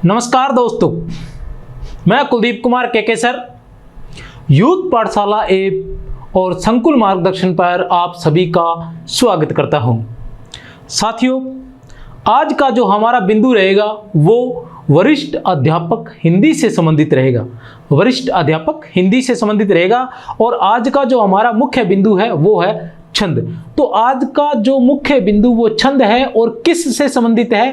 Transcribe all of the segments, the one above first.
नमस्कार दोस्तों, मैं कुलदीप कुमार के सर यूथ पाठशाला ऐप और संकुल मार्गदर्शन पर आप सभी का स्वागत करता हूं। साथियों, आज का जो हमारा बिंदु रहेगा वो वरिष्ठ अध्यापक हिंदी से संबंधित रहेगा। वरिष्ठ अध्यापक हिंदी से संबंधित रहेगा और आज का जो हमारा मुख्य बिंदु है वो है छंद। तो आज का जो मुख्य बिंदु वो छंद है और किस से संबंधित है?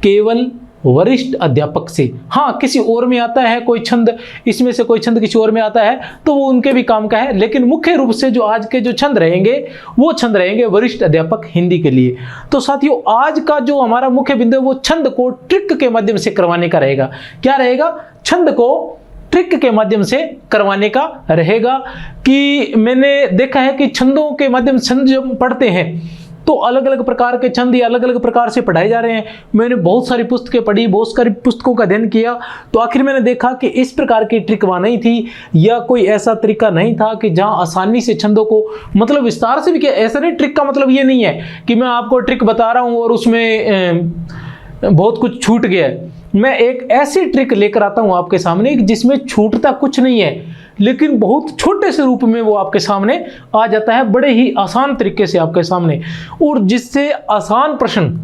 केवल वरिष्ठ अध्यापक से। हाँ, किसी और में आता है कोई छंद, इसमें से कोई छंद किसी और में आता है तो वो उनके भी काम का है, लेकिन मुख्य रूप से जो आज के जो छंद रहेंगे वो छंद रहेंगे वरिष्ठ अध्यापक हिंदी के लिए। तो साथियों, आज का जो हमारा मुख्य बिंदु है वो छंद को ट्रिक के माध्यम से करवाने का रहेगा। क्या रहेगा? छंद को ट्रिक के माध्यम से करवाने का रहेगा। कि मैंने देखा है कि छंदों के माध्यम से छंद जब पढ़ते हैं तो अलग अलग प्रकार के छंद अलग अलग प्रकार से पढ़ाए जा रहे हैं। मैंने बहुत सारी पुस्तकें पढ़ी, बहुत सारी पुस्तकों का अध्ययन किया, तो आखिर मैंने देखा कि इस प्रकार की ट्रिक वहाँ नहीं थी या कोई ऐसा तरीका नहीं था कि जहाँ आसानी से छंदों को मतलब विस्तार से भी किया। ऐसा नहीं, ट्रिक का मतलब ये नहीं है कि मैं आपको ट्रिक बता रहा हूँ और उसमें बहुत कुछ छूट गया है। मैं एक ऐसी ट्रिक लेकर आता हूँ आपके सामने जिसमें छूटता कुछ नहीं है, लेकिन बहुत छोटे से रूप में वो आपके सामने आ जाता है, बड़े ही आसान तरीके से आपके सामने। और जिससे आसान प्रश्न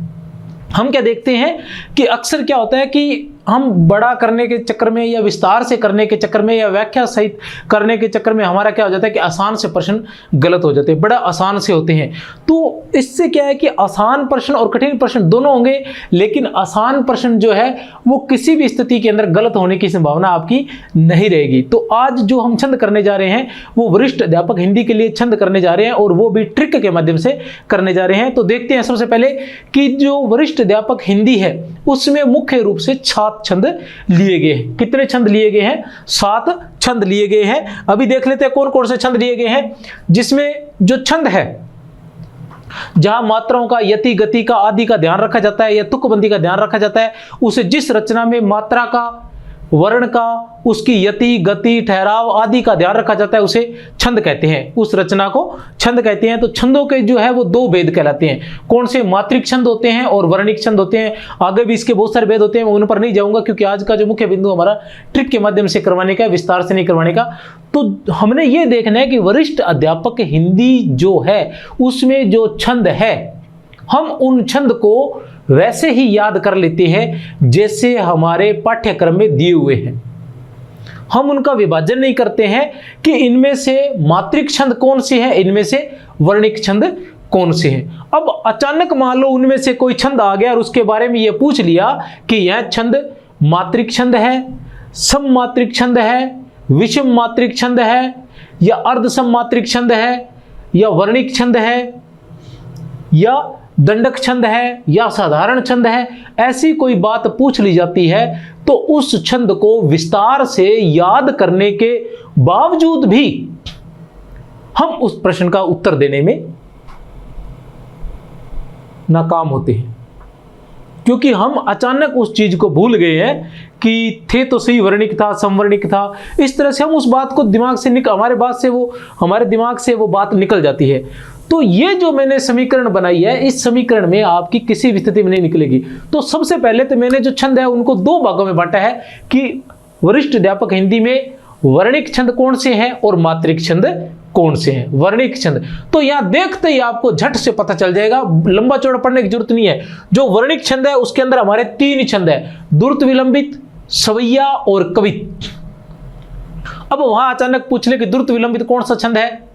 हम क्या देखते हैं कि अक्सर क्या होता है कि हम बड़ा करने के चक्कर में या विस्तार से करने के चक्कर में या व्याख्या सहित करने के चक्कर में हमारा क्या हो जाता है कि आसान से प्रश्न गलत हो जाते हैं, बड़ा आसान से होते हैं। तो इससे क्या है कि आसान प्रश्न और कठिन प्रश्न दोनों होंगे, लेकिन आसान प्रश्न जो है वो किसी भी स्थिति के अंदर गलत होने की संभावना आपकी नहीं रहेगी। तो आज जो हम छंद करने जा रहे हैं वो वरिष्ठ अध्यापक हिंदी के लिए छंद करने जा रहे हैं और वो भी ट्रिक के माध्यम से करने जा रहे हैं। तो देखते हैं सबसे पहले कि जो वरिष्ठ अध्यापक हिंदी है उसमें मुख्य रूप से 7 छंद लिए गए हैं। कितने छंद लिए गए हैं? 7 छंद लिए गए हैं। अभी देख लेते हैं कौन कौन से छंद लिए गए हैं। जिसमें जो छंद है जहां मात्राओं का, यति, गति का, आदि का ध्यान रखा जाता है या तुकबंदी का ध्यान रखा जाता है, उसे जिस रचना में मात्रा का, वर्ण का, उसकी यति, गति, ठहराव आदि का ध्यान रखा जाता है उसे छंद कहते हैं। उस रचना को छंद कहते हैं। तो छंदों के जो है वो 2 भेद कहलाते हैं। कौन से? मात्रिक छंद होते हैं और वर्णिक छंद होते हैं। आगे भी इसके बहुत सारे भेद होते हैं, मैं उन पर नहीं जाऊंगा क्योंकि आज का जो मुख्य बिंदु हमारा ट्रिक के माध्यम से करवाने का है, विस्तार से नहीं करवाने का। तो हमने ये देखना है कि वरिष्ठ अध्यापक हिंदी जो है उसमें जो छंद है हम उन छंद को वैसे ही याद कर लेते हैं जैसे हमारे पाठ्यक्रम में दिए हुए हैं। हम उनका विभाजन नहीं करते हैं कि इनमें से मात्रिक छंद कौन से हैं, इनमें से वर्णिक छंद कौन से हैं। अब अचानक मान लो उनमें से कोई छंद आ गया और उसके बारे में यह पूछ लिया कि यह छंद मात्रिक छंद है, सममात्रिक छंद है, विषम मात्रिक छंद है या अर्ध सममात्रिक छंद है या वर्णिक छंद है या दंडक छंद है या साधारण छंद है, ऐसी कोई बात पूछ ली जाती है तो उस छंद को विस्तार से याद करने के बावजूद भी हम उस प्रश्न का उत्तर देने में नाकाम होते हैं, क्योंकि हम अचानक उस चीज को भूल गए हैं कि थे तो सही वर्णिक था, समवर्णिक था। इस तरह से हम उस बात को दिमाग से हमारे दिमाग से वो बात निकल जाती है। तो ये जो मैंने समीकरण बनाई है, इस समीकरण में आपकी किसी भी स्थिति में नहीं निकलेगी। तो सबसे पहले तो मैंने जो छंद है उनको 2 भागों में बांटा है कि वरिष्ठ अध्यापक हिंदी में वर्णिक छंद कौन से हैं और मात्रिक छंद कौन से हैं। वर्णिक छंद तो यहां देखते ही आपको झट से पता चल जाएगा, लंबा चौड़ा पढ़ने की जरूरत नहीं है। जो वर्णिक छंद है उसके अंदर हमारे 3 छंद है, द्रुत, विलंबित, सवैया और कवित। अब वहां अचानक पूछ ले कि द्रुत विलंबित कौन सा छंद है,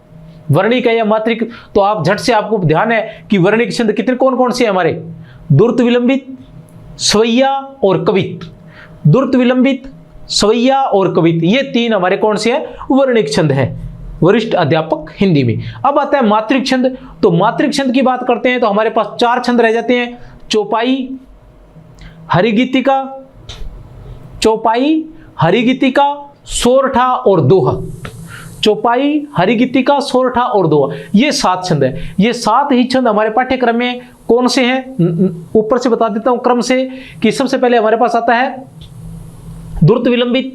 वर्णिक है या मात्रिक, तो आप झट से आपको ध्यान है कि वर्णिक छंद कितने कौन कौन से हैं हमारे? द्रुत, विलंबित, सवैया और कवित। द्रुत, विलंबित, सवैया और कवित, ये 3 हमारे कौन से हैं? वर्णिक छंद है वरिष्ठ अध्यापक हिंदी में। अब आता है मात्रिक छंद। तो मात्रिक छंद की बात करते हैं तो हमारे पास 4 छंद रह जाते हैं, चौपाई, हरिगीतिका, सोरठा और दोहा। चौपाई, हरिगीतिका, सोरठा और दोहा, ये 7 छंद है। ये 7 ही छंद हमारे पाठ्यक्रम में कौन से हैं? ऊपर से बता देता हूं क्रम से कि सबसे पहले हमारे पास आता है द्रुत, विलंबित,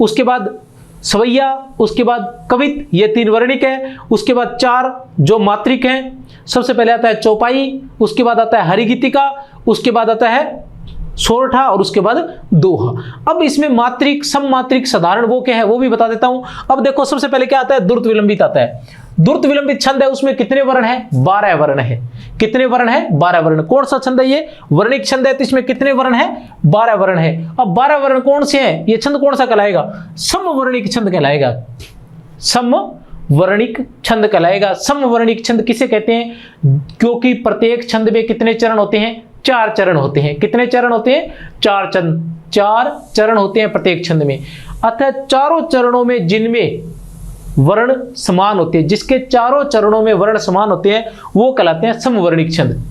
उसके बाद सवैया, उसके बाद कवित, ये 3 वर्णिक है। उसके बाद 4 जो मात्रिक हैं। सबसे पहले आता है चौपाई, उसके बाद आता है हरिगीतिका, उसके बाद आता है सोरठा और उसके बाद दोहा। अब इसमें मात्रिक, सममात्रिक, साधारण वो क्या है वो भी बता देता हूं। अब देखो सबसे पहले क्या आता है, द्रुत विलंबित आता है। द्रुत विलंबित छंद है, उसमें कितने वर्ण है, 12 वर्ण है। कितने वर्ण है, 12 वर्ण। कौन सा छंद है ये, वर्णिक छंद है, तो इसमें कितने वर्ण है, 12 वर्ण है। अब 12 वर्ण कौन से हैं, ये छंद कौन सा कहलाएगा, समवर्णिक छंद कहलाएगा। समवर्णिक छंद कहलाएगा। समवर्णिक छंद किसे कहते हैं, क्योंकि प्रत्येक छंद में कितने चरण होते हैं, 4 चरण होते हैं। कितने चरण होते हैं, 4 चरण होते हैं प्रत्येक छंद में। अतः चारों चरणों में जिनमें वर्ण समान होते हैं, जिसके चारों चरणों में वर्ण समान होते हैं, वो कहलाते हैं समवर्णिक छंद।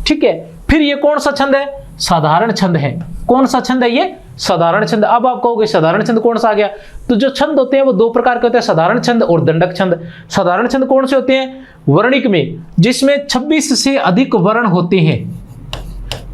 ठीक है, फिर ये कौन सा छंद है, साधारण छंद है। कौन सा छंद है ये, साधारण छंद। अब आप कहोगे साधारण छंद कौन सा आ गया, तो जो छंद होते हैं वो 2 प्रकार के होते हैं, साधारण छंद और दंडक छंद। साधारण छंद कौन से होते हैं, वर्णिक में जिसमें 26 से अधिक वर्ण होते हैं।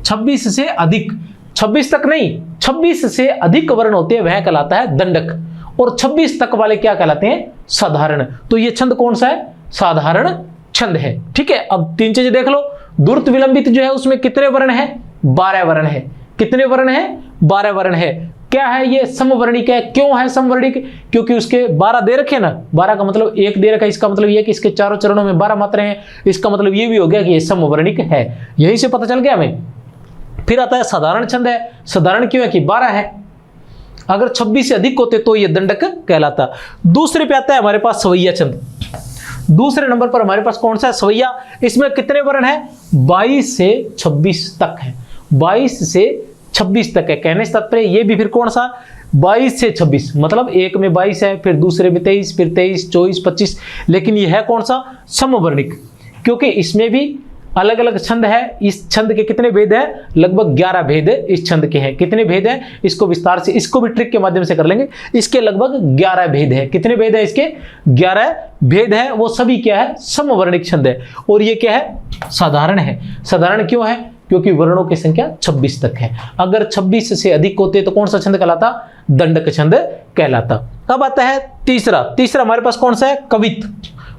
26 से अधिक, 26 तक नहीं, 26 से अधिक वर्ण होते हैं, वह कहलाता है दंडक। और 26 तक वाले क्या कहलाते हैं, साधारण। तो ये छंद कौन सा है, साधारण छंद है। ठीक है, अब 3 चीजें देख लो। द्रुत विलंबित जो है उसमें कितने वर्ण है, 12 वर्ण है। कितने वर्ण है, 12 वर्ण है। क्या है ये, समवर्णिक है। क्यों है समवर्णिक, क्योंकि उसके 12 दे रखे ना, 12 का मतलब 1 दे रखा है, इसका मतलब ये कि इसके चारों चरणों में 12 मात्राएं हैं। इसका मतलब ये भी हो गया कि ये समवर्णिक है। यही से पता चल गया हमें। फिर आता है साधारण छंद है। साधारण क्यों है कि 12 है, अगर 26 से अधिक होते तो ये दंडक कहलाता। दूसरे पे आता है हमारे पास सवैया छंद। दूसरे नंबर पर हमारे पास कौन सा है, सवैया। इसमें कितने वर्ण है, 22 से 26 तक है। 22 से 26 तक है। कहने से तात्पर्य ये भी फिर कौन सा, 22 से 26, मतलब एक में 22 है, फिर दूसरे में 23, फिर 23, 24, 25। लेकिन ये है कौन सा, समवर्णिक, क्योंकि इसमें भी अलग अलग छंद है। इस छंद के कितने भेद हैं, लगभग 11 भेद इस छंद के हैं। कितने भेद हैं, इसको विस्तार से, इसको भी ट्रिक के माध्यम से कर लेंगे। इसके लगभग 11 भेद हैं। कितने भेद हैं इसके, 11 भेद हैं। वो सभी क्या है, समवर्णिक छंद है। और ये क्या है, साधारण है। साधारण क्यों है, क्योंकि वर्णों की संख्या 26 तक है। अगर 26 से अधिक होते तो कौन सा छंद कहलाता, दंडक छंद कहलाता। अब आता है तीसरा हमारे पास कौन सा है, कवित।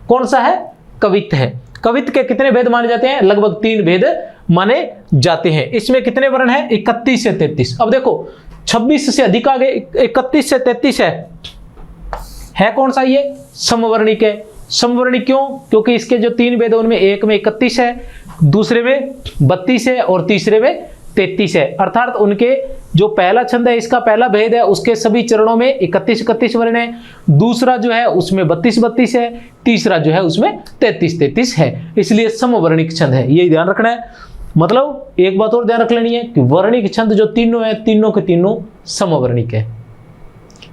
कौन सा है, कवित है। कवित के कितने भेद माने जाते हैं, लगभग 3 भेद माने जाते हैं। इसमें कितने वर्ण हैं, 31 से 33। अब देखो 26 से अधिक आ गए, 31 से 33 है कौन सा, ये समवर्णिक है। समवर्णिक क्यों, क्योंकि इसके जो 3 भेद उनमें एक में 31 है, दूसरे में 32 है और तीसरे में 33 है। अर्थात उनके जो पहला छंद है, इसका पहला भेद है, उसके सभी चरणों में 31 वर्ण है। दूसरा जो है उसमें 32 है। तीसरा जो है उसमें 33 है। इसलिए समवर्णिक छंद है, ये ध्यान रखना है। मतलब एक बात और ध्यान रख लेनी है कि वर्णिक छंद जो तीनों है, तीनों के तीनों समवर्णिक है।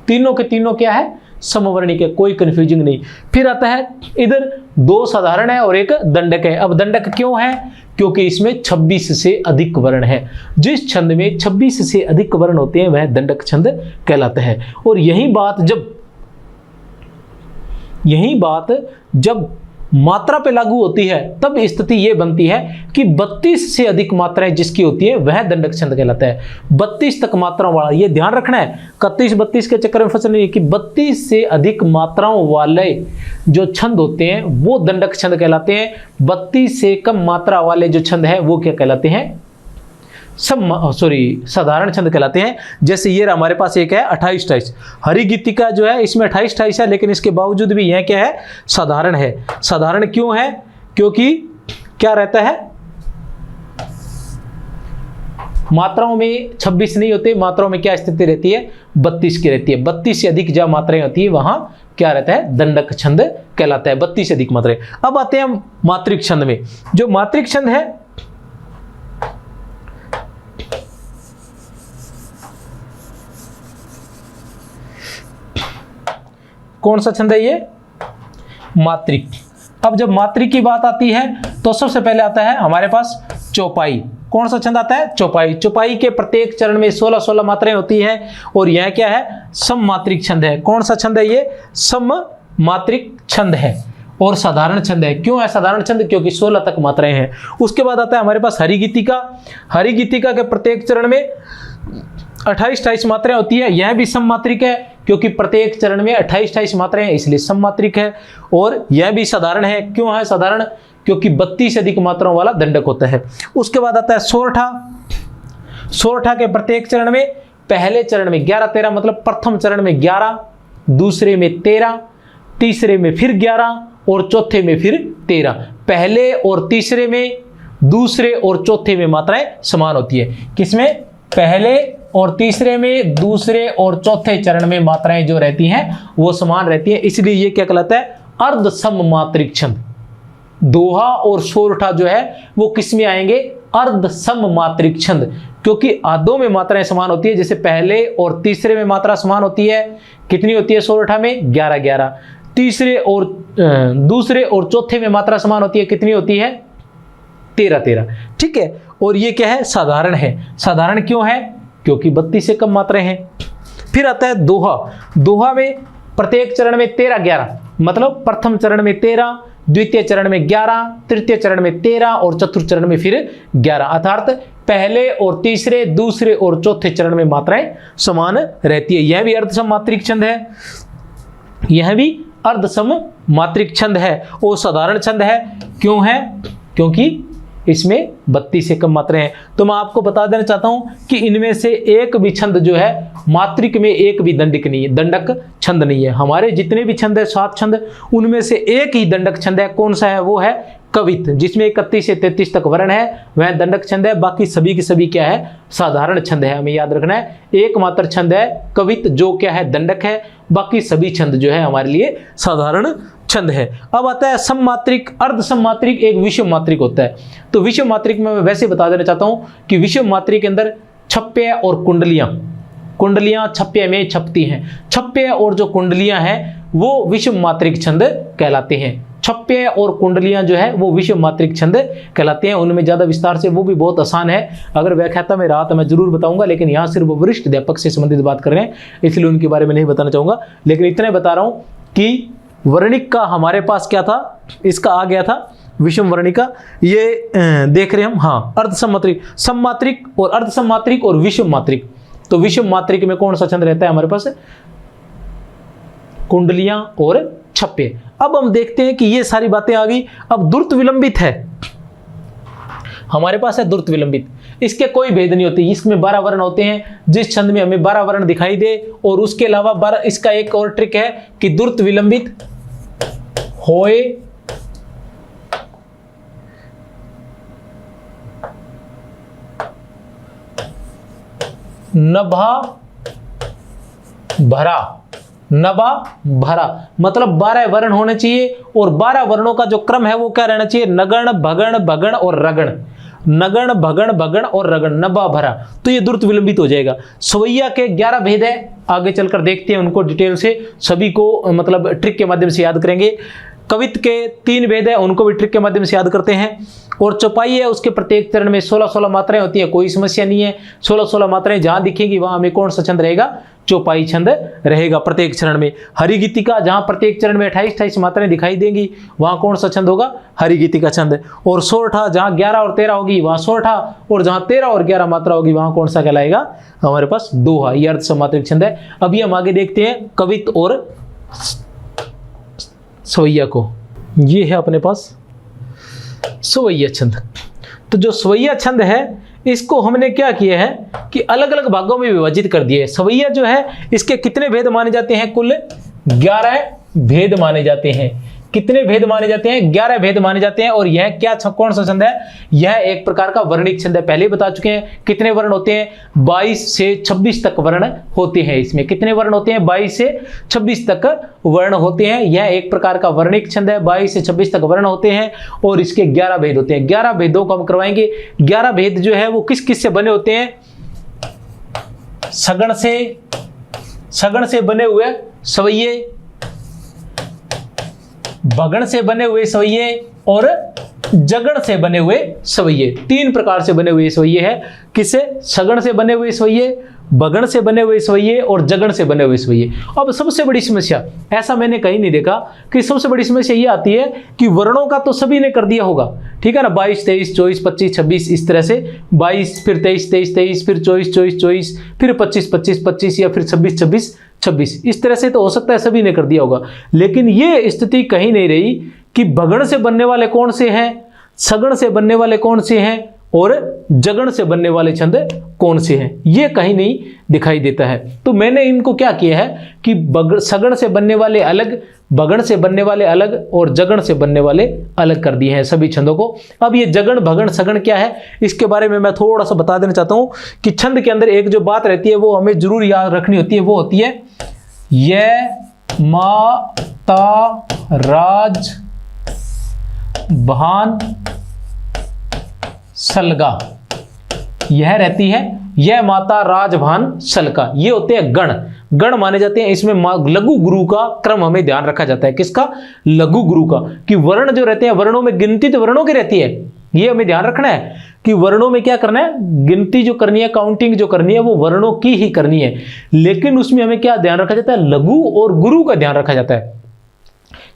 तीनों के तीनों क्या है, समवर्णिक है, कोई कंफ्यूजिंग नहीं। फिर आता है इधर 2 साधारण है और 1 दंडक है। अब दंडक क्यों है, क्योंकि इसमें 26 से अधिक वर्ण है। जिस छंद में 26 से अधिक वर्ण होते हैं वह दंडक छंद कहलाता है। और यही बात जब मात्रा पे लागू होती है तब स्थिति यह बनती है कि 32 से अधिक मात्राएं जिसकी होती है वह दंडक छंद कहलाता है। 32 तक मात्राओं वाला, ये ध्यान रखना है, 31-32 के चक्कर में फंसना नहीं है कि 32 से अधिक मात्राओं वाले जो छंद होते हैं वो दंडक छंद कहलाते हैं। 32 से कम मात्रा वाले जो छंद है वो क्या कहलाते हैं, साधारण छंद कहलाते हैं। जैसे ये हमारे पास एक है 28-28, हरिगीतिका जो है इसमें 28-28 है, लेकिन इसके बावजूद भी यह क्या है, साधारण है। साधारण क्यों है, क्योंकि क्या रहता है, मात्राओं में 26 नहीं होते, मात्राओं में क्या स्थिति रहती है, 32 की रहती है। 32 से अधिक जब मात्राएं होती है वहां क्या रहता है, दंडक छंद कहलाता है, 32 से अधिक मात्राएं। अब आते हैं मात्रिक छंद में। जो मात्रिक छंद है कौन सा छंद है, ये मात्रिक। अब जब मात्रिक की बात आती है तो सबसे पहले आता है हमारे पास चौपाई। कौन सा छंद आता है, चौपाई। चौपाई के प्रत्येक चरण में 16-16 मात्राएं होती हैं और यह क्या है, सममात्रिक छंद है। कौन सा छंद है, ये सममात्रिक छंद है और साधारण छंद है। क्यों है साधारण छंद, क्योंकि 16 तक मात्राएं हैं। उसके बाद आता है हमारे पास हरिगीतिका। हरिगीतिका के प्रत्येक चरण में 28-28 मात्राएं होती है। यह भी सममात्रिक है क्योंकि प्रत्येक चरण में 28-28 मात्राएं हैं, इसलिए सममात्रिक है। और यह भी साधारण है। क्यों है साधारण, क्योंकि 32 से अधिक मात्राओं वाला दंडक होता है। उसके बाद आता है सोरठा। सोरठा के प्रत्येक चरण में पहले चरण में 11 13 मतलब प्रथम चरण में 11, दूसरे में 13, तीसरे में फिर 11 और चौथे में फिर 13। पहले और तीसरे में, दूसरे और चौथे में मात्राएं समान होती है। किसमें? पहले और तीसरे में, दूसरे और चौथे चरण में मात्राएं जो रहती हैं वो समान रहती हैं, इसलिए ये क्या कहलाता है? अर्ध सममात्रिक छंद। दोहा और सोरठा जो है वो किस में आएंगे? अर्ध सममात्रिक छंद, क्योंकि आधों में मात्राएं समान होती है। जैसे पहले और तीसरे में मात्रा समान होती है, कितनी होती है सोरठा में? 11 11। तीसरे और दूसरे और चौथे में मात्रा समान होती है, कितनी होती है? 13 13। ठीक है, और ये क्या है? साधारण है। साधारण क्यों है? क्योंकि 32 से कम मात्राएं हैं। फिर आता है दोहा। दोहा में प्रत्येक चरण में 13 11 मतलब प्रथम चरण में 13, द्वितीय चरण में 11, तृतीय चरण में 13 और चतुर्थ चरण में फिर 11, अर्थात पहले और तीसरे, दूसरे और चौथे चरण में मात्राएं समान रहती है। यह भी अर्धसममात्रिक छंद है, यह भी अर्धसममात्रिक छंद है और साधारण छंद है। क्यों है? क्योंकि इसमें 32 से कम मात्राएं हैं। तो मैं आपको बता देना चाहता हूं कि इनमें से एक भी छंद जो है मात्रिक में एक भी दंडक नहीं है, दंडक छंद नहीं है। हमारे जितने भी छंद है 7 छंद, उनमें से एक ही दंडक छंद है। कौन सा है? वो है कवित, जिसमें 31 से 33 तक वर्ण है, वह दंडक छंद है। बाकी सभी के सभी क्या है? साधारण छंद है। हमें याद रखना है एकमात्र छंद है कवित जो क्या है? दंडक है। बाकी सभी छंद जो है हमारे लिए साधारण छंद है। अब आता है सममात्रिक। अर्धसममात्रिक एक विषम मात्रिक होता है। तो विषम मात्रिक में मैं वैसे बता देना चाहता हूं कि विषम मात्रिक के अंदर छप्य और कुंडलियां छप्य में छपती हैं। छप्य और जो कुंडलियां हैं वो विषम मात्रिक छंद कहलाते हैं। छप्य और कुंडलियां जो है वो विषम मात्रिक छंद कहलाते हैं। उनमें ज्यादा विस्तार से, वो भी बहुत आसान है, अगर व्याख्याता में रहा तो मैं जरूर बताऊंगा, लेकिन यहाँ सिर्फ वरिष्ठ अध्यापक से संबंधित बात कर रहे हैं, इसलिए उनके बारे में नहीं बताना चाहूंगा। लेकिन इतने बता रहा हूं कि वर्णिक का हमारे पास क्या था? इसका आ गया था विषम वर्णिका। ये देख रहे हैं हम, हाँ, अर्धसममात्रिक, सममात्रिक और अर्धसममात्रिक और विषम मात्रिक। तो विषम मात्रिक में कौन सा छंद रहता है हमारे पास? कुंडलियां और छप्पे। अब हम देखते हैं कि ये सारी बातें आ गई। अब द्रुत विलंबित है हमारे पास, है द्रुत विलंबित। इसके कोई भेद नहीं होते, इसमें 12 वर्ण होते हैं। जिस छंद में हमें 12 वर्ण दिखाई दे, और उसके अलावा 12, इसका एक और ट्रिक है कि द्रुत विलंबित होए नभा भरा। नभा भरा मतलब 12 वर्ण होने चाहिए, और 12 वर्णों का जो क्रम है वो क्या रहना चाहिए? नगण, भगण, भगण और रगण। नगण, भगण, भगण और रगण, नभा भरा। तो ये द्रुत विलंबित हो जाएगा। सवैया के 11 भेद है, आगे चलकर देखते हैं उनको डिटेल से, सभी को मतलब ट्रिक के माध्यम से याद करेंगे। कवित के 3 भेद है, उनको भी ट्रिक के माध्यम से याद करते हैं। और चौपाई है, उसके प्रत्येक चरण में 16-16 मात्राएं होती है, कोई समस्या नहीं है। 16-16 मात्राएं जहां दिखेंगी वहां हमें कौन सा छंद रहेगा? चौपाई छंद रहेगा प्रत्येक चरण में। हरिगीतिका जहां प्रत्येक चरण में 28-28 मात्राएं दिखाई देंगी वहां कौन सा छंद होगा? हरिगीतिका छंद। और सोरठा जहां 11 और 13 होगी वहां सोरठा, और जहां 13 और 11 मात्रा होगी वहां कौन सा कहलाएगा? हमारे पास दोहा। ये अर्धसममात्रिक छंद है। अभी हम आगे देखते हैं कवित और सवैया को। ये है अपने पास सवैया छंद। तो जो सवैया छंद है इसको हमने क्या किया है कि अलग अलग भागों में विभाजित कर दिया है। सवैया जो है इसके कितने भेद माने जाते हैं? कुल 11 भेद माने जाते हैं। कितने भेद माने जाते हैं? 11 भेद माने जाते हैं। और यह क्या कौन सा छंद है? यह एक प्रकार का वर्णिक छंद है। पहले ही बता चुके हैं कितने वर्ण होते हैं? 22 से 26 तक वर्ण होते हैं। इसमें कितने वर्ण होते हैं? 22 से 26 तक वर्ण होते हैं। यह एक प्रकार का वर्णिक छंद है। 22 से 26 तक वर्ण होते हैं और इसके 11 भेद होते हैं। 11 भेदों को हम करवाएंगे। 11 भेद जो है वो किस किस से बने होते हैं? सगण से बने हुए सवैये, भगण से बने हुए सवैये और जगण से बने हुए सवैये। 3 प्रकार से बने हुए सवैये है। किससे? सगण से बने हुए सवैये, भगण से बने हुए सवैये और जगण से बने हुए सवैये। अब सबसे बड़ी समस्या, ऐसा मैंने कहीं नहीं देखा कि सबसे बड़ी समस्या ये आती है कि वर्णों का तो सभी ने कर दिया होगा, ठीक है ना? 22, 23, 24, 25, 26 इस तरह से 22, फिर 23, 23, 23, फिर 24, 24, 24, फिर 25, 25, 25 या फिर 26, 26, 26 इस तरह से तो हो सकता है सभी ने कर दिया होगा। लेकिन ये स्थिति कहीं नहीं रही कि भगण से बनने वाले कौन से हैं, सगण से बनने वाले कौन से हैं और जगण से बनने वाले छंद कौन से हैं, ये कहीं नहीं दिखाई देता है। तो मैंने इनको क्या किया है कि सगण से बनने वाले अलग, भगण से बनने वाले अलग और जगण से बनने वाले अलग कर दिए हैं सभी छंदों को। अब ये जगण भगण सगण क्या है, इसके बारे में मैं थोड़ा सा बता देना चाहता हूं कि छंद के अंदर एक जो बात रहती है वो हमें जरूर याद रखनी होती है, वो होती है य मा ता राज भान सलगा, यह रहती है यह माता राजभान सलका, ये होते हैं गण। गण माने जाते हैं, इसमें लघु गुरु का क्रम हमें ध्यान रखा जाता है। किसका? लघु गुरु का। कि वर्ण जो रहते हैं, वर्णों में गिनती तो वर्णों की रहती है, ये हमें ध्यान रखना है कि वर्णों में क्या करना है, गिनती जो करनी है, काउंटिंग जो करनी है वो वर्णों की ही करनी है। लेकिन उसमें हमें क्या ध्यान रखा जाता है, लघु और गुरु का ध्यान रखा जाता है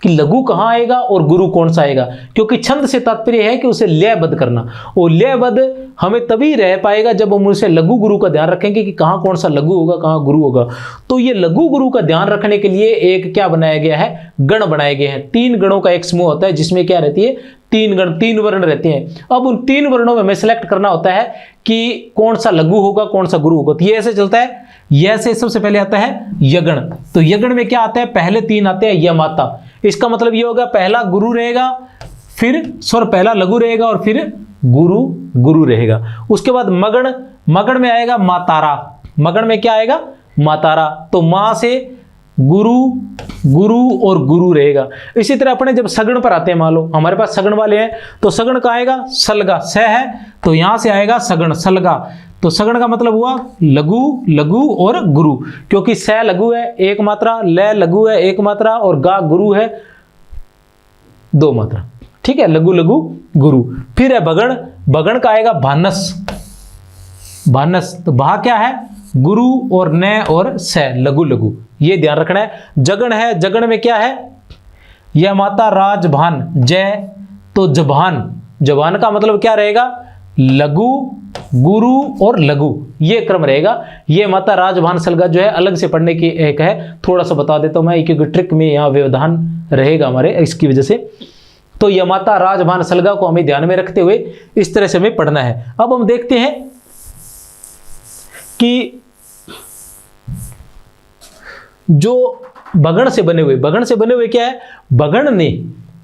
कि लघु कहां आएगा और गुरु कौन सा आएगा। क्योंकि छंद से तात्पर्य है कि उसे लयबद्ध करना, और लयबद्ध हमें तभी रह पाएगा जब हम उसे लघु गुरु का ध्यान रखेंगे कि कहां कौन सा लघु होगा, कहां गुरु होगा। तो ये लघु गुरु का ध्यान रखने के लिए एक क्या बनाया गया है, गण बनाए गए हैं। 3 गणों का एक समूह होता है जिसमें क्या रहती है, 3 गण, 3 वर्ण रहते हैं। अब उन 3 वर्णों में हमें सेलेक्ट करना होता है कि कौन सा लघु होगा, कौन सा गुरु होगा। तो ये ऐसे चलता है, यह से सबसे पहले आता है यगण। तो यगण में क्या आता है, पहले 3 आते हैं य माता। इसका मतलब ये होगा पहला गुरु रहेगा, फिर पहला लघु रहेगा और फिर गुरु रहेगा। उसके बाद मगण, मगण में आएगा मातारा। मगण में क्या आएगा, मातारा। तो मां से गुरु और गुरु रहेगा। इसी तरह अपने जब सगण पर आते हैं, मान लो हमारे पास सगण वाले हैं, तो सगण का आएगा सलगा, स है तो यहां से आएगा सगण सलगा। तो सगण का मतलब हुआ लघु और गुरु, क्योंकि स लघु है 1 मात्रा, ल लघु है 1 मात्रा और गा गुरु है 2 मात्रा। ठीक है, लघु गुरु। फिर है भगण, भगण का आएगा भानस, भानस। तो भा क्या है, गुरु और न और स, लघु, ये ध्यान रखना है। जगण है, जगण में क्या है, यह माता राजभान जय, तो जबान, जबान का मतलब क्या रहेगा, लघु गुरु और लघु, ये क्रम रहेगा। ये माता राजभान सलगा जो है अलग से पढ़ने की एक है, थोड़ा सा बता देता हूं मैं क्योंकि ट्रिक में यहाँ व्यवधान रहेगा हमारे इसकी वजह से। तो यह माता राजभान सलगा को हमें ध्यान में रखते हुए इस तरह से हमें पढ़ना है। अब हम देखते हैं कि जो भगण से बने हुए क्या है, भगण ने,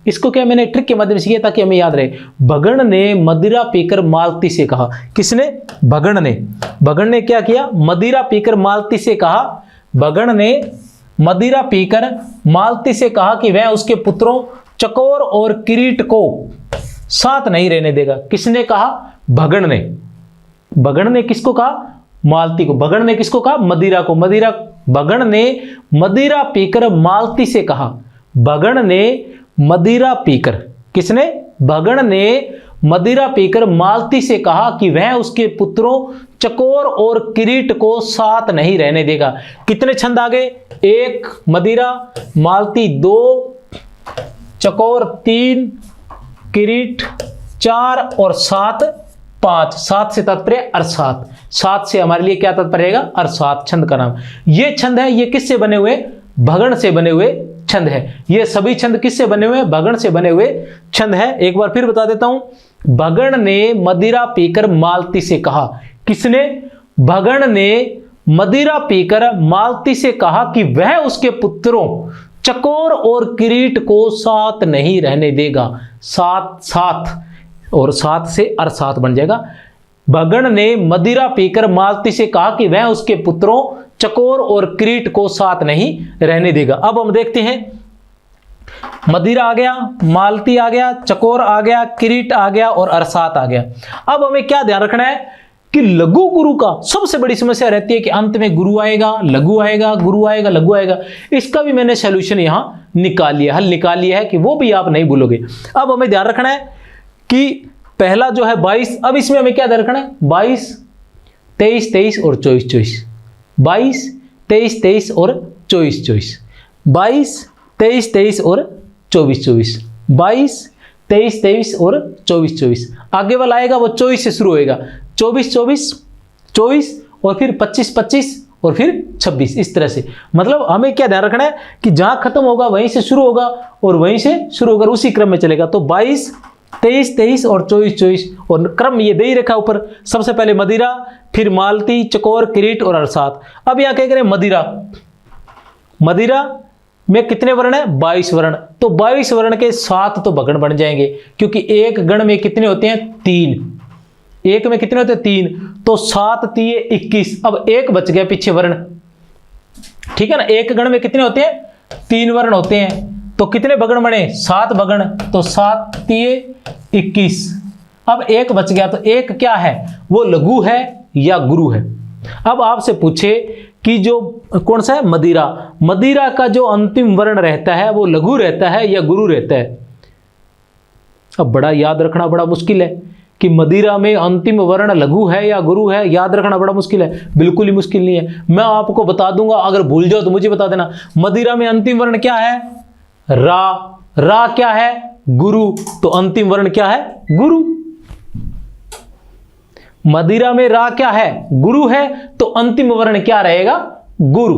इसको क्या मैंने ट्रिक के माध्यम से किया ताकि हमें याद रहे। भगण ने मदिरा पीकर मालती से कहा। किसने, भगण ने क्या किया, मदिरा पीकर मालती से कहा। भगण ने मदिरा पीकर मालती से कहा कि वह उसके पुत्रों चकोर और किरीट को साथ नहीं रहने देगा। किसने कहा, भगण ने। भगण ने किसको कहा, मालती को। भगण ने किसको कहा, मदिरा को। भगण ने मदिरा पीकर मालती से कहा। भगण ने मदिरा पीकर, किसने, भगण ने मदिरा पीकर मालती से कहा कि वह उसके पुत्रों चकोर और किरीट को साथ नहीं रहने देगा। कितने छंद आ गए, 1 मदिरा, मालती 2, चकोर 3, किरीट 4 और 7 5। 7 से तात्पर्य अरसात, 7 से हमारे लिए क्या तात्पर्य रहेगा, अरसात छंद का नाम। ये छंद है, ये किससे बने हुए, भगण से बने हुए छंद है। ये सभी छंद किससे बने हुए, भगण से बने हुए छंद है। एक बार फिर बता देता हूं, भगण ने मदिरा पीकर मालती से कहा। किसने, भगण ने मदिरा पीकर मालती से कहा कि वह उसके पुत्रों चकोर और किरीट को साथ नहीं रहने देगा। 7 और 7 से अरसात बन जाएगा। भगण ने मदिरा पीकर मालती से कहा कि वह उसके पुत्रों चकोर और किरीट को साथ नहीं रहने देगा। अब हम देखते हैं, मदिरा आ गया, मालती आ गया, चकोर आ गया, किरीट आ गया और अरसात आ गया। अब हमें क्या ध्यान रखना है कि लघु गुरु का सबसे बड़ी समस्या रहती है कि अंत में गुरु आएगा, लघु आएगा, गुरु आएगा, लघु आएगा। इसका भी मैंने सॉल्यूशन यहां निकाल लिया, हल निकाल लिया है कि वो भी आप नहीं भूलोगे। अब हमें ध्यान रखना है कि पहला जो है 22, अब इसमें हमें क्या ध्यान रखना है, 22, 23, 23 और 24, 24, 22, 23, 23 और 24, 24, 22, 23, 23 और 24, 24, 22, 23, 23 और 24, 24। आगे वाला आएगा वो 24 से शुरू होएगा, 24, 24, 24 और फिर 25, 25 और फिर 26, इस तरह से। मतलब हमें क्या ध्यान रखना है कि जहां खत्म होगा वहीं से शुरू होगा और वहीं से शुरू होकर उसी क्रम में चलेगा। तो 22, 23 23 और 24 24 और क्रम ये दे ही रखा ऊपर। सबसे पहले मदिरा, फिर मालती, चकोर, किरीट और अरसात। अब यहाँ क्या करें, मदिरा, मदिरा में कितने वर्ण है, 22 वर्ण। तो 22 वर्ण के 7 तो भगण बन जाएंगे, क्योंकि एक गण में कितने होते हैं, 3। एक में कितने होते हैं, 3। तो 7 3 21। अब एक बच गया पीछे वर्ण, ठीक है ना। एक गण में कितने होते हैं, 3 वर्ण होते हैं। तो कितने भगण बने, 7 भगण। तो 7 3 21। अब एक बच गया, तो एक क्या है, वो लघु है या गुरु है। अब आपसे पूछे कि जो कौन सा है, मदिरा, मदिरा का जो अंतिम वर्ण रहता है वो लघु रहता है या गुरु रहता है। अब बड़ा याद रखना बड़ा मुश्किल है कि मदिरा में अंतिम वर्ण लघु है या गुरु है, याद रखना बड़ा मुश्किल है। बिल्कुल ही मुश्किल नहीं है, मैं आपको बता दूंगा, अगर भूल जाओ तो मुझे बता देना। मदिरा में अंतिम वर्ण क्या है, रा, रा क्या है, गुरु। तो अंतिम वर्ण क्या है, गुरु। मदिरा में रा क्या है, गुरु है। तो अंतिम वर्ण क्या रहेगा, गुरु।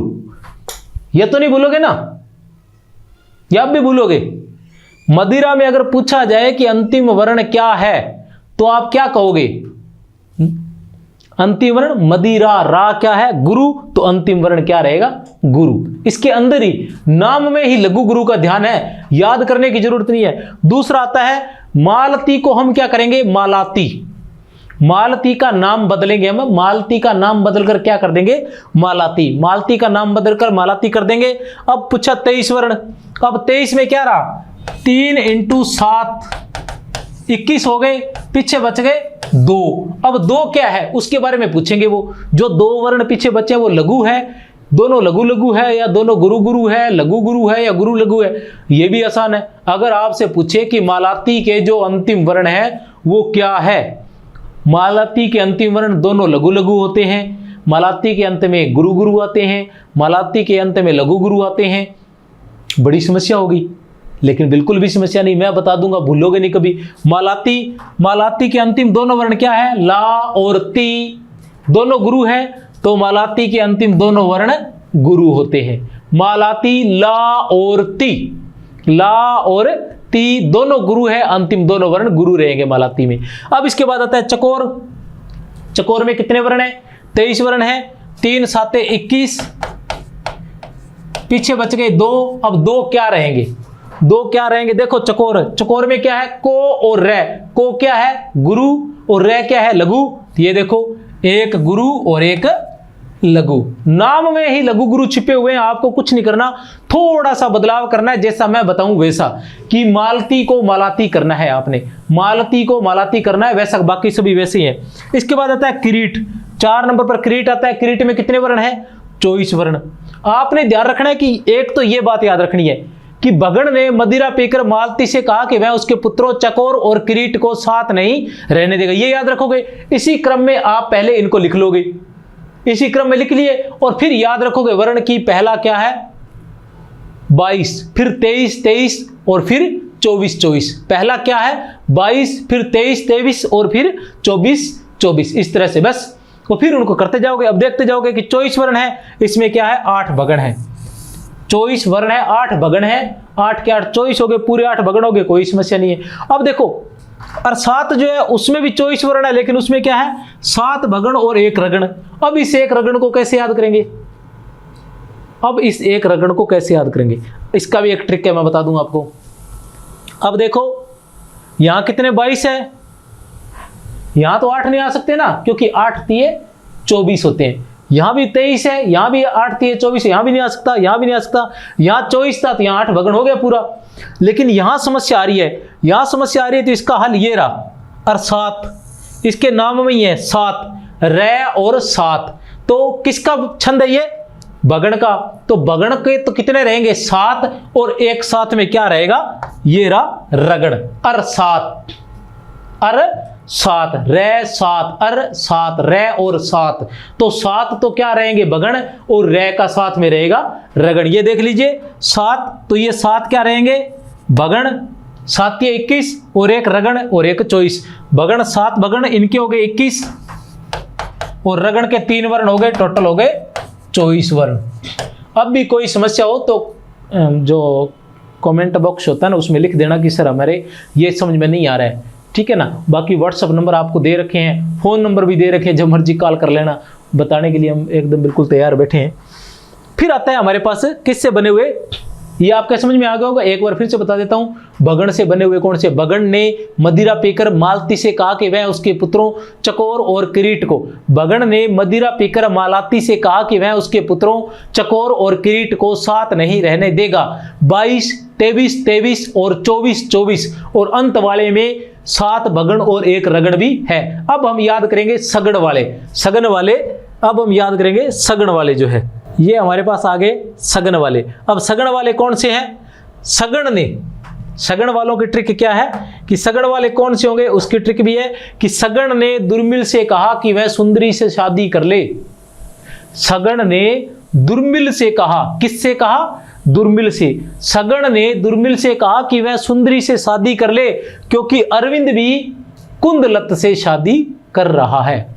यह तो नहीं भूलोगे ना, या आप भी भूलोगे। मदिरा में अगर पूछा जाए कि अंतिम वर्ण क्या है, तो आप क्या कहोगे, अंतिम वर्ण मदिरा, रा क्या है, गुरु। तो अंतिम वर्ण क्या रहेगा, गुरु। इसके अंदर ही नाम में ही लघु गुरु का ध्यान है, याद करने की जरूरत नहीं है। दूसरा आता है मालती को हम क्या करेंगे, मालाती। मालती का नाम बदलेंगे हम, मालती का नाम बदलकर क्या कर देंगे, मालाती। मालती का नाम बदलकर मालाती कर देंगे। अब पूछा 23 वर्ण। अब 23 में क्या रहा, 3 × 7 21 हो गए, पीछे बच गए 2। अब 2 क्या है उसके बारे में पूछेंगे। वो जो 2 वर्ण पीछे बचे वो लघु है, दोनों लघु लघु है या दोनों गुरु गुरु है, लघु गुरु है या गुरु लघु है। ये भी आसान है। अगर आपसे पूछे कि मालाती के जो अंतिम वर्ण है वो क्या है, मालाती के अंतिम वर्ण दोनों लघु लघु होते हैं। मालाती के अंत में गुरु गुरु आते हैं, मालाती के अंत में लघु गुरु आते हैं। बड़ी समस्या होगी, लेकिन बिल्कुल भी समस्या नहीं, मैं बता दूंगा, भूलोगे नहीं कभी। मालाती, मालाती के अंतिम दोनों वर्ण क्या है, ला और ती, दोनों गुरु है। तो मालाती के अंतिम दोनों वर्ण गुरु होते हैं। मालाती ला और ती, ला और ती दोनों गुरु है, अंतिम दोनों वर्ण गुरु रहेंगे मालाती में। अब इसके बाद आता है चकोर। चकोर में कितने वर्ण है, 23 वर्ण है। 3 7 21, पीछे बच गए 2। अब 2 क्या रहेंगे, 2 क्या रहेंगे, देखो चकोर, चकोर में क्या है, को और रे। को क्या है, गुरु, और रे क्या है, लघु। ये देखो, एक गुरु और एक लघु। नाम में ही लघु गुरु छिपे हुए हैं, आपको कुछ नहीं करना, थोड़ा सा बदलाव करना है, जैसा मैं बताऊं वैसा, कि मालती को मालाती करना है आपने, मालती को मालाती करना है, वैसा बाकी सभी वैसे ही है। इसके बाद आता है किरीट। 4 नंबर पर किरीट आता है। किरीट में कितने वर्ण है, 24 वर्ण। आपने ध्यान रखना है कि एक तो ये बात याद रखनी है कि भगण ने मदिरा पीकर मालती से कहा कि वह उसके पुत्रों चकोर और किरीट को साथ नहीं रहने देगा। ये याद रखोगे, इसी क्रम में आप पहले इनको लिख लोगे, इसी क्रम में लिख लिए, और फिर याद रखोगे वर्ण की पहला क्या है, 22, फिर 23 23 और फिर 24 24। पहला क्या है, 22, फिर 23 23 और फिर 24 24। इस तरह से बस, और फिर उनको करते जाओगे। अब देखते जाओगे कि 24 वर्ण है, इसमें क्या है, 8 भगण है। 24 वर्ण है, 8 भगण है, 8 के 8 24 हो गए, पूरे 8 भगण हो गए, कोई समस्या नहीं है। अब देखो अरसात जो है उसमें भी 24 वर्ण है, लेकिन उसमें क्या है, 7 भगण और 1 रगण। अब इस 1 रगण को कैसे याद करेंगे, अब इस 1 रगण को कैसे याद करेंगे, इसका भी एक ट्रिक है, मैं बता दूंगा आपको। अब देखो यहां कितने 22 है, यहां तो 8 नहीं आ सकते ना, क्योंकि 8 तिये 24 होते हैं। यहां भी 23 है, यहां भी 8 तिये 24, यहां भी नहीं आ सकता, यहां भी नहीं आ सकता। यहां 24 था तो यहां 8 भगण हो गया पूरा। लेकिन यहां समस्या आ रही है, यहां समस्या आ रही है, तो इसका हल ये रहा, अरसात। इसके नाम में ही है 7, रे और 7। तो किसका छंद है ये, भगण का। तो भगण के तो कितने रहेंगे, 7, और एक साथ में क्या रहेगा, ये रहा रगड़, अरसात। अर 7, रे 7, अर 7, रे और 7। तो 7 तो क्या रहेंगे, भगण, और रे का साथ में रहेगा रगड़। ये देख लीजिए 7, तो ये 7 क्या रहेंगे, भगण, 7 ये 21 और एक रगण और एक 24। भगण 7 भगण, इनके हो गए 21, और रगण के 3 वर्ण हो गए, टोटल हो गए 24 वर्ण। अब भी कोई समस्या हो तो जो कमेंट बॉक्स होता है ना, उसमें लिख देना कि सर हमारे ये समझ में नहीं आ रहा है, ठीक है ना। बाकी व्हाट्सअप नंबर आपको दे रखे हैं, फ़ोन नंबर भी दे रखे हैं, जब मर्जी कॉल कर लेना, बताने के लिए हम एकदम बिल्कुल तैयार बैठे हैं। फिर आता है हमारे पास किससे बने हुए, ये आपका समझ में आ गया होगा, एक बार फिर से बता देता हूं। भगण से बने हुए कौन से? भगण ने मदिरा पीकर मालती से कहा कि वह उसके पुत्रों चकोर और किरीट को, भगण ने मदिरा पीकर मालती से कहा कि वह उसके पुत्रों चकोर और किरीट को साथ नहीं रहने देगा। 22, 23, 23 और 24, 24 और अंत वाले में 7 भगण और 1 रगड़ भी है। अब हम याद करेंगे सगड़ वाले, सगन वाले, अब हम याद करेंगे सगण वाले जो है, ये हमारे पास आ गए सगन वाले। अब सगण वाले कौन से हैं? सगण ने, सगण वालों की ट्रिक क्या है कि सगण वाले कौन से होंगे, उसकी ट्रिक भी है कि सगण ने दुर्मिल से कहा कि वह सुंदरी से शादी कर ले। सगण ने दुर्मिल से कहा, किससे कहा? दुर्मिल से। सगण ने दुर्मिल से कहा कि वह सुंदरी से शादी कर ले, क्योंकि अरविंद भी कुंदलत से शादी कर रहा है।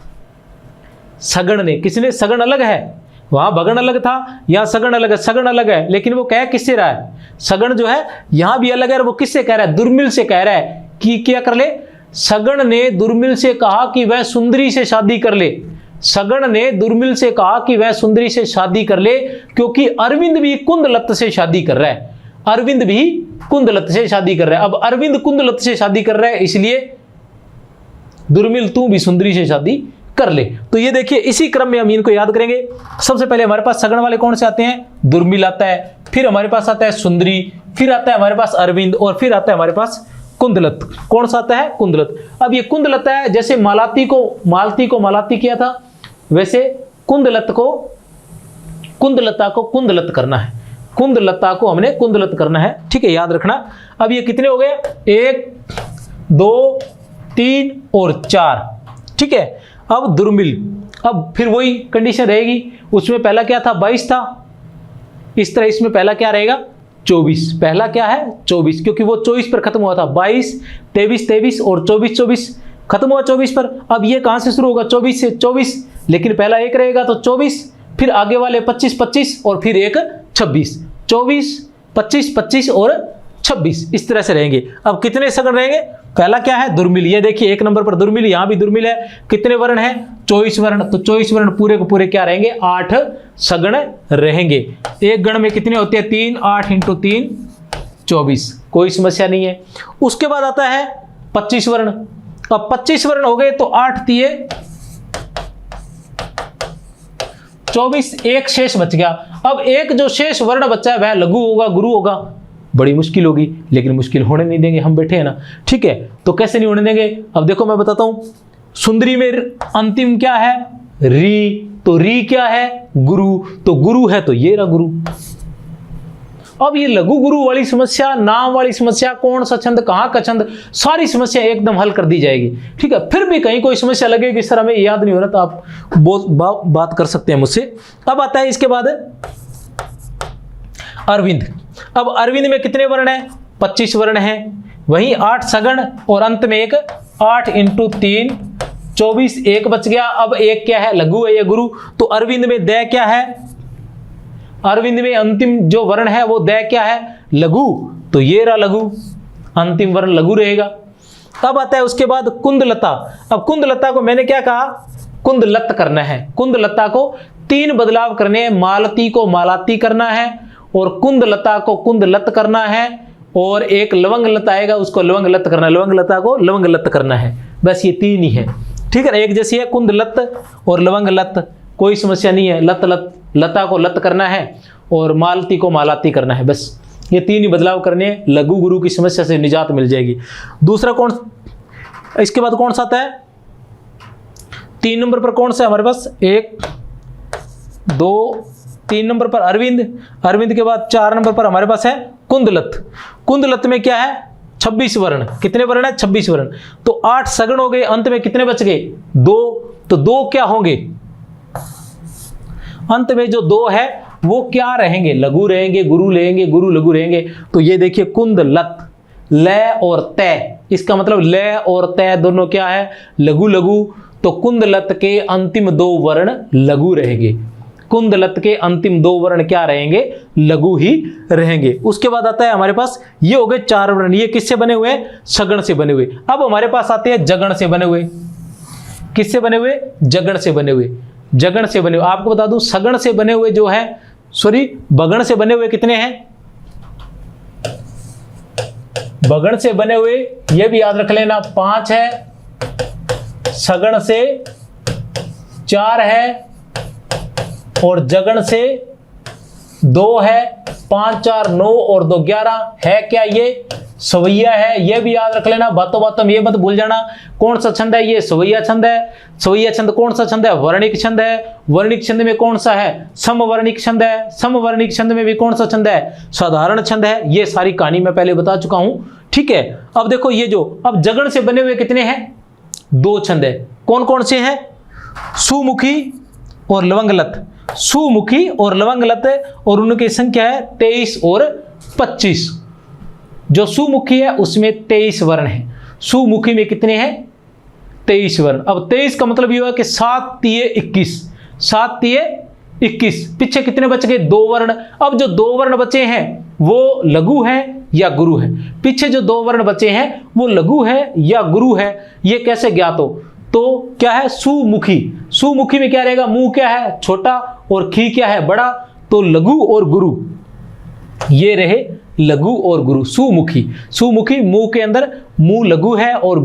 सगण ने, किसने? सगण अलग है, वहां भगण अलग था, यहां सगण अलग है, सगण अलग है, लेकिन वो कह किससे रहा है? सगण जो है यहां भी अलग है, और वो किससे कह रहा है? दुर्मिल से कह रहा है कि क्या कर ले? सगण ने दुर्मिल से कहा कि वह सुंदरी से शादी कर ले। सगण ने दुर्मिल से कहा कि वह सुंदरी से शादी कर ले, क्योंकि अरविंद भी कुंदलत से शादी कर रहा है। अरविंद भी कुंदलत से शादी कर रहा है। अब अरविंद कुंदलत से शादी कर रहा है, इसलिए दुर्मिल तू भी सुंदरी से शादी कर ले। तो ये देखिए, इसी क्रम में हम इनको याद करेंगे। सबसे पहले हमारे पास सगण वाले कौन से आते हैं? दुर्मिल आता है, फिर हमारे पास आता है सुंदरी, फिर आता है हमारे पास अरविंद, और फिर आता है हमारे पास कुंदलत। कौन सा आता है? कुंदलत। अब ये कुंदलत है, जैसे मालती को मालती किया था, वैसे कुंदलता को कुंदलत करना है। कुंदलता को हमने कुंदलत करना है, ठीक है, याद रखना। अब ये कितने हो गए? 1, 2, 3 और 4, ठीक है। अब दुर्मिल, अब फिर वही कंडीशन रहेगी, उसमें पहला क्या था? 22 था, इस तरह इसमें पहला क्या रहेगा? 24। पहला क्या है? 24, क्योंकि वो 24 पर खत्म हुआ था। 22, 23, 23 और 24, 24 खत्म हुआ 24 पर। अब ये कहां से शुरू होगा? 24 से। 24, लेकिन पहला एक रहेगा तो 24, फिर आगे वाले 25, 25 और फिर एक 26। 24, 25, 25 और 26 इस तरह से रहेंगे। अब कितने सगण रहेंगे? पहला क्या है? दुर्मिल। ये देखिए 1 नंबर पर दुर्मिल, यहां भी दुर्मिल है। कितने वर्ण है? 24 वर्ण। तो 24 वर्ण पूरे को पूरे क्या रहेंगे? 8 सगण रहेंगे। एक गण में कितने होते हैं? 3, 8 × 3 24, कोई समस्या नहीं है। उसके बाद आता है 25 वर्ण। अब 25 वर्ण हो गए तो 8 दिए 24, एक शेष बच गया। अब एक जो शेष वर्ण बचा है वह लघु होगा, गुरु होगा। बड़ी मुश्किल होगी, लेकिन मुश्किल होने नहीं देंगे, हम बैठे हैं ना, ठीक है। तो कैसे नहीं होने देंगे? अब देखो मैं बताता हूं। सुंदरी में अंतिम क्या है? री। तो री क्या है? गुरु। तो गुरु है तो ये रहा गुरु। अब ये लघु गुरु वाली समस्या, नाम वाली समस्या, कौन सा छंद, कहां का छंद, सारी समस्या एकदम हल कर दी जाएगी, ठीक है। फिर भी कहीं कोई समस्या लगेगी सर हमें याद नहीं हो रहा, तो आप बात कर सकते हैं मुझसे। अब आता है इसके बाद अरविंद। अब अरविंद में कितने वर्ण हैं? 25 वर्ण हैं, वहीं 8 सगण और अंत में एक 8 × 3 24, एक बच गया। अब एक क्या है? लघु है, ये गुरु। तो अरविंद में द क्या है? अरविंद में अंतिम जो वर्ण है वो द क्या है? लघु। तो ये रहा लघु, अंतिम वर्ण लघु रहेगा। अब आता है उसके बाद कुंदलता। अब कुंदलता को मैंने क्या कहा? कुंदलत करना है। कुंदलता को 3 बदलाव करने हैं। मालती को मालाती करना है, और कुंदलता को कुंदलत करना है, और एक लवंग लत आएगा उसको लवंग लत करना है। लवंग लता को लवंग लत करना है। बस ये 3 ही है, ठीक है। एक जैसी है कुंदलत और लवंग लत, कोई समस्या नहीं है। लता को लत करना है और मालती को मालाती करना है। बस ये 3 ही बदलाव करने हैं, लघु गुरु की समस्या से निजात मिल जाएगी। दूसरा कौन, इसके बाद कौन सा आता है? 3 नंबर पर कौन सा है हमारे पास? 1, 2, 3 नंबर पर अरविंद। अरविंद के बाद 4 नंबर पर हमारे पास है कुंदलत। कुंदलत में क्या है? 26 वर्ण। कितने वर्ण है? 26 वर्ण। तो 8 सगण हो गए, अंत में कितने बच गए? 2। तो 2 क्या होंगे? अंत में जो 2 है वो क्या रहेंगे? लघु रहेंगे, गुरु रहेंगे, गुरु लघु रहेंगे। तो ये देखिए कुंदलत, ल और तय, इसका मतलब ल और तय दोनों क्या है? लघु लघु। तो कुंदलत के अंतिम 2 वर्ण लघु रहेंगे। कुंद लत के अंतिम 2 वर्ण क्या रहेंगे, लघु ही रहेंगे। उसके बाद आता है हमारे पास, ये हो गए 4 वर्ण, ये किससे बने हुए हैं, सगण से बने हुए। अब हमारे पास आते हैं जगण से बने हुए। किससे बने हुए, जगण से बने हुए, जगण से बने हुए। आपको बता दूं सगण से बने हुए जो है, सॉरी बगण से बने हुए कितने हैं, बगण से बने हुए ये भी याद रख लेना 5 है, सगण से 4 है और जगण से 2 है। 5 4 9 और 2 11 है क्या, ये सवैया है, ये भी याद रख लेना। बातों बातों में ये मत भूल जाना कौन सा छंद है, ये सवैया छंद है। सवैया छंद कौन सा छंद है, वर्णिक छंद है। वर्णिक छंद में कौन सा है, समवर्णिक छंद है। समवर्णिक छंद में भी कौन सा छंद है, साधारण छंद है। ये सारी कहानी मैं पहले बता चुका हूं, ठीक है। अब देखो ये जो अब जगण से बने हुए कितने हैं, 2 छंद है। कौन कौन से हैं, सुमुखी और लवंगलत। सुमुखी और लवंगलत और उनकी संख्या है 23 और 25। जो सुमुखी है उसमें 23 वर्ण है, सुमुखी में कितने हैं, 23 वर्ण। अब 23 का मतलब ये हुआ कि 7 तिये 21, 7 तिये 21। पीछे कितने बच गए, 2 वर्ण। अब जो 2 वर्ण बचे हैं वो लघु है या गुरु है। पीछे जो 2 वर्ण बचे हैं वो लघु है या गुरु है, ये कैसे ज्ञात हो, तो क्या है, सुमुखी। सुमुखी में क्या रहेगा, मुंह क्या है, छोटा और खी क्या है, बड़ा। तो लघु और गुरु ये रहे, लघु और गुरु। सुमुखी, सुमुखी मुंह के अंदर मुंह लघु है और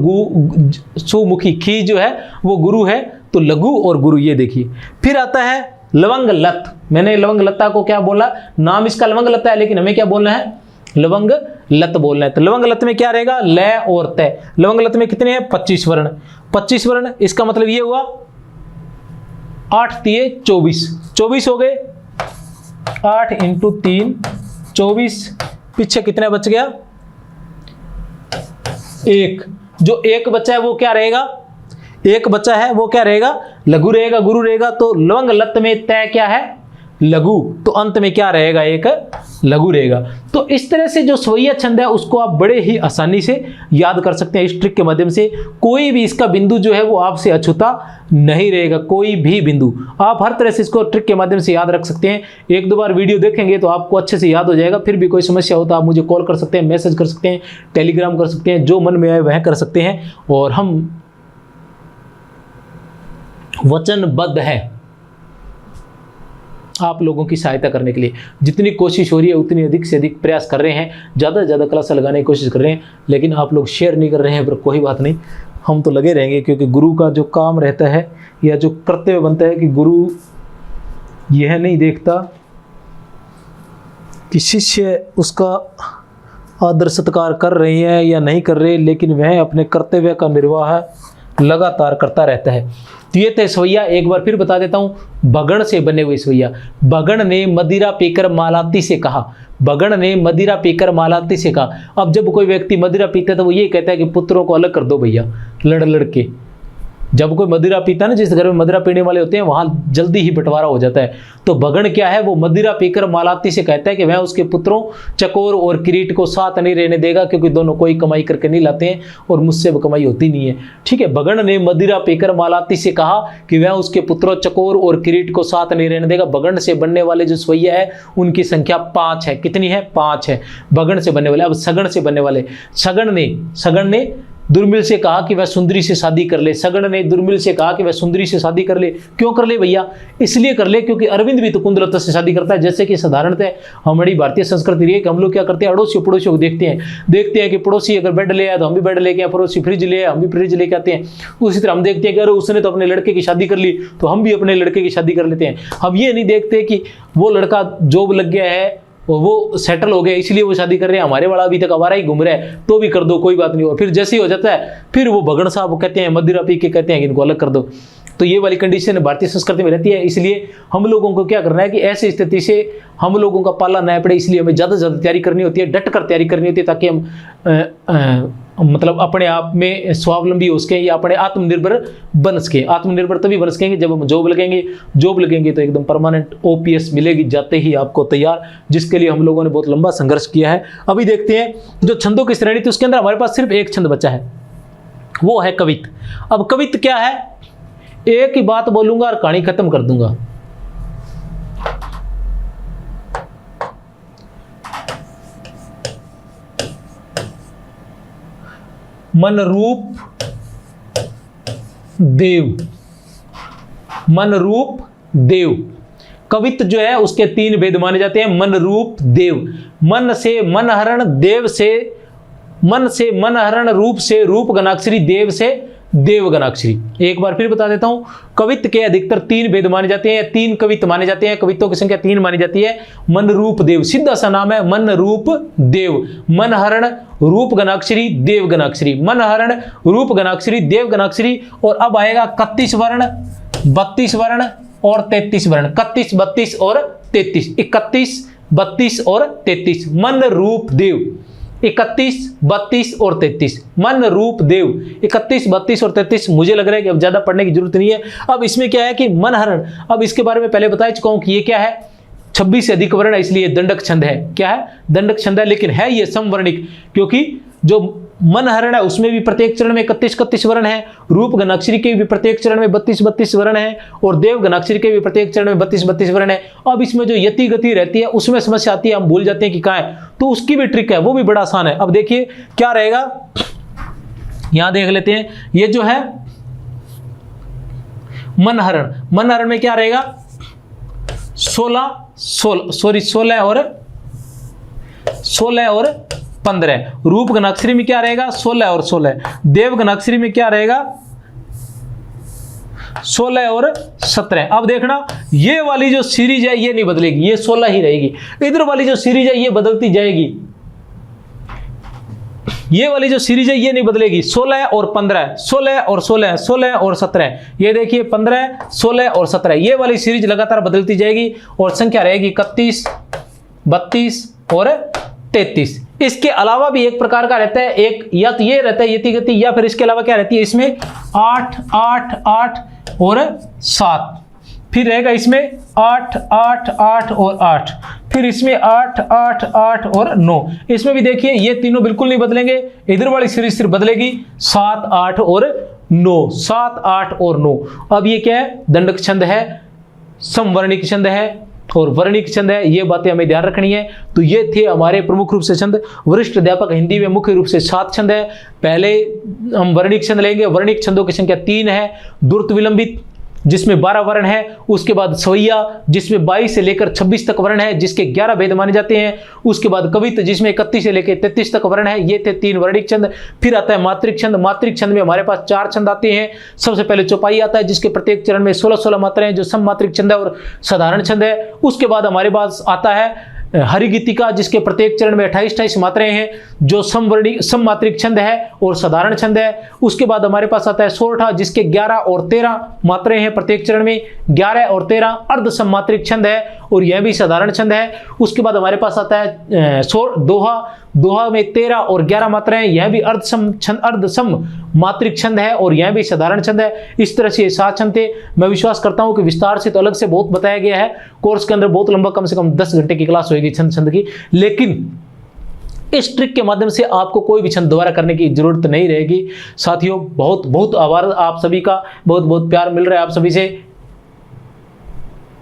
सुमुखी खी जो है वो गुरु है, तो लघु और गुरु ये देखिए। फिर आता है लवंग लत। मैंने लवंग लता को क्या बोला, नाम इसका लवंग लता है, लेकिन हमें क्या बोलना है, लवंग लत बोलना है। तो लवंग लत में क्या रहेगा, ल और तय। लवंग लत में कितने हैं, 25 वर्ण। 25 वर्ण, इसका मतलब ये हुआ 8 तिये 24, 24 हो गए। 8 × 3 24। पीछे कितने बच गया, 1। जो 1 बचा है वो क्या रहेगा, 1 बचा है वो क्या रहेगा, लघु रहेगा, गुरु रहेगा। तो लवंग लत में तय क्या है, लघु, तो अंत में क्या रहेगा, एक लघु रहेगा। तो इस तरह से जो स्वैया छंद है उसको आप बड़े ही आसानी से याद कर सकते हैं इस ट्रिक के माध्यम से। कोई भी इसका बिंदु जो है वो आपसे अछूता नहीं रहेगा, कोई भी बिंदु आप हर तरह से इसको ट्रिक के माध्यम से याद रख सकते हैं। 1-2 बार वीडियो देखेंगे तो आपको अच्छे से याद हो जाएगा। फिर भी कोई समस्या हो तो आप मुझे कॉल कर सकते हैं, मैसेज कर सकते हैं, टेलीग्राम कर सकते हैं, जो मन में आए वह कर सकते हैं। और हम वचनबद्ध हैं आप लोगों की सहायता करने के लिए। जितनी कोशिश हो रही है उतनी अधिक से अधिक प्रयास कर रहे हैं, ज़्यादा से ज़्यादा क्लास लगाने की कोशिश कर रहे हैं, लेकिन आप लोग शेयर नहीं कर रहे हैं। पर कोई बात नहीं, हम तो लगे रहेंगे, क्योंकि गुरु का जो काम रहता है या जो कर्तव्य बनता है कि गुरु यह नहीं देखता कि शिष्य उसका आदर सत्कार कर रहे हैं या नहीं कर रहे, लेकिन वह अपने कर्तव्य का निर्वाह लगातार करता रहता है। तो ये थे स्वैया। एक बार फिर बता देता हूं, बगण से बने हुए स्वैया। बगण ने मदिरा पीकर मालाती से कहा, बगण ने मदिरा पीकर मालाती से कहा। अब जब कोई व्यक्ति मदिरा पीता है तो वो ये कहता है कि पुत्रों को अलग कर दो भैया, लड़ लड़ के। जब कोई मदिरा पीता है ना, जिस घर में मदिरा पीने वाले होते हैं वहां जल्दी ही बंटवारा हो जाता है। तो बगण क्या है, वो मदिरा पीकर मालाती से कहता है कि वह उसके पुत्रों चकोर और किरीट को साथ नहीं रहने देगा, क्योंकि दोनों कोई कमाई करके नहीं लाते हैं और मुझसे वो कमाई होती नहीं है। ठीक है, बगण ने मदिरा पीकर मालाती से कहा कि वह उसके पुत्रों चकोर और किरीट को साथ नहीं रहने देगा। बगण से बनने वाले जो स्वैया है उनकी संख्या 5 है। कितनी है, 5 है बगण से बनने वाले। अब सगण से बनने वाले, सगण ने दुर्मिल से कहा कि वह सुंदरी से शादी कर ले। सगण ने दुर्मिल से कहा कि वह सुंदरी से शादी कर ले। क्यों कर ले भैया, इसलिए कर ले क्योंकि अरविंद भी तो कुंदलता से शादी करता है। जैसे कि साधारणतः हमारी भारतीय संस्कृति रही है कि हम लोग क्या करते हैं, अड़ोसी पड़ोसियों को देखते हैं कि पड़ोसी अगर बेड ले आया तो हम भी बेड लेके आए, पड़ोसी फ्रिज ले आया हम भी फ्रिज लेके आते हैं। उसी तरह हम देखते हैं कि अरे उसने तो अपने लड़के की शादी कर ली तो हम भी अपने लड़के की शादी कर लेते हैं। हम ये नहीं देखते कि वो लड़का जॉब लग गया है, वो सेटल हो गया इसलिए वो शादी कर रहे हैं, हमारे वाला अभी तक आवारा ही घूम रहा है तो भी कर दो, कोई बात नहीं। और फिर जैसे ही हो जाता है फिर वो भगण साहब वो कहते हैं, मदिरा पी के कहते हैं कि इनको अलग कर दो। तो ये वाली कंडीशन भारतीय संस्कृति में रहती है। इसलिए हम लोगों को क्या करना है कि ऐसी स्थिति से हम लोगों का पाला न पड़े, इसलिए हमें ज़्यादा से ज़्यादा तैयारी करनी होती है, डट कर तैयारी करनी होती है, ताकि हम मतलब अपने आप में स्वावलंबी हो सकें या अपने आत्मनिर्भर बन सकें। आत्मनिर्भर तभी बन सकेंगे जब हम जॉब लगेंगे तो एकदम परमानेंट OPS मिलेगी जाते ही आपको तैयार, जिसके लिए हम लोगों ने बहुत लंबा संघर्ष किया है। अभी देखते हैं जो छंदों की श्रेणी थी उसके अंदर हमारे पास सिर्फ एक छंद बचा है, वो है कवित। अब कवित क्या है, एक ही बात बोलूंगा और कहानी खत्म कर दूंगा। मनरूप देव, मनरूप देव। कवित्त जो है उसके 3 भेद माने जाते हैं। मन रूप देव, मन से मनहरण, देव से मनहरण, रूप से रूप गणाक्षरी, देव से देव गणाक्षरी। एक बार फिर बता देता हूं, कवित्त के अधिकतर 3 भेद माने जाते हैं, 3 कवित्त माने जाते हैं, कवित्तों की संख्या 3 मानी जाती है। मन रूप देव सीधा सा नाम है, मन रूप देव, मनहरण रूप गणाक्षरी देव गणाक्षरी, मनहरण रूप गणाक्षरी देव गणाक्षरी। और अब आएगा 31 वर्ण, 32 वर्ण और 33 वर्ण, 31, 32 और 33, 31, 32 और 33, मन रूप देव। 31, 32 और 33, मन रूप देव। 31, 32 और 33। मुझे लग रहा है कि अब ज्यादा पढ़ने की जरूरत नहीं है। अब इसमें क्या है कि मनहरण, अब इसके बारे में पहले बता चुका हूं कि ये क्या है, 26 से अधिक वर्ण है, इसलिए दंडक छंद है। क्या है, दंडक छंद है, लेकिन है ये समवर्णिक, क्योंकि जो मनहरण है उसमें भी प्रत्येक चरण में 31 वर्ण है, रूप गणाक्षरी के भी प्रत्येक चरण में 32 वर्ण है, और देव गणाक्षरी के भी प्रत्येक चरण में 32 वर्ण है। अब इसमें जो यति गति रहती है उसमें समस्या आती है, हम भूल जाते हैं कि कहाँ है, तो उसकी भी ट्रिक है, वो भी बड़ा आसान है। अब देखिए क्या रहेगा, यहां देख लेते हैं। ये जो है मनहरण, मनहरण में क्या रहेगा, 16 और 15। रूप गणाक्षरी में क्या रहेगा, 16 और 16। देव गणाक्षरी में क्या रहेगा, 16 और 17। अब देखना, ये वाली जो सीरीज है ये नहीं बदलेगी, ये 16 ही रहेगी। इधर वाली जो सीरीज है ये बदलती जाएगी, ये वाली जो सीरीज है ये नहीं बदलेगी। 16 और 15, 16 और 16, 16 और 17। ये देखिए 15, 16 और 17, ये वाली सीरीज लगातार बदलती जाएगी और संख्या रहेगी 31, 32 और 33। इसके अलावा भी एक प्रकार का रहता है, एक या तो ये रहता है यति गति, या फिर इसके अलावा क्या रहती है इसमें 8, 8, 8 और 7। फिर रहेगा इसमें 8, 8, 8 और 8। फिर इसमें 8, 8, 8 और 9। इसमें भी देखिए ये तीनों बिल्कुल नहीं बदलेंगे, इधर वाली सीरीज सिर्फ बदलेगी 7, 8 और 9, 7, 8 और 9। अब ये क्या है, दंडक छंद है, समवर्णिक छंद है और वर्णिक छंद है, ये बातें हमें ध्यान रखनी है। तो ये थे हमारे प्रमुख रूप से छंद। वरिष्ठ अध्यापक हिंदी में मुख्य रूप से 7 छंद है। पहले हम वर्णिक छंद लेंगे। वर्णिक छंदों की संख्या 3 है। द्रुत विलंबित जिसमें 12 वर्ण है, उसके बाद सवैया जिसमें 22 से लेकर 26 तक वर्ण है, जिसके 11 भेद माने जाते हैं। उसके बाद कवित्त जिसमें 31 से लेकर 33 तक वर्ण है। ये थे 3 वर्णिक छंद। फिर आता है मात्रिक छंद। मात्रिक छंद में हमारे पास 4 छंद आते हैं। सबसे पहले चौपाई आता है जिसके प्रत्येक चरण में 16-16 मात्राएं, जो सम मात्रिक छंद है और साधारण छंद है। उसके बाद हमारे पास आता है हरिगीतिका जिसके प्रत्येक चरण में 28-28 मात्राएं हैं, जो सम मात्रिक छंद है और साधारण छंद है। उसके बाद हमारे पास आता है सोरठा जिसके 11 और 13 मात्राएं हैं प्रत्येक चरण में, 11 और 13 अर्ध सम मात्रिक छंद है और यह भी साधारण छंद है। उसके बाद हमारे पास आता है दोहा। दोहा में 13 और 11 मात्राएं, यह भी अर्ध सम मात्रिक छंद है और यह भी साधारण छंद है। इस तरह से ये 7 छंद थे। मैं विश्वास करता हूं कि विस्तार से तो अलग से बहुत बताया गया है, कोर्स के अंदर बहुत लंबा, कम से कम 10 घंटे की क्लास होगी छंद की, लेकिन इस ट्रिक के माध्यम से आपको कोई भी छंद दोबारा करने की जरूरत नहीं रहेगी। साथियों बहुत बहुत आभार आप सभी का, बहुत बहुत प्यार मिल रहा है आप सभी से।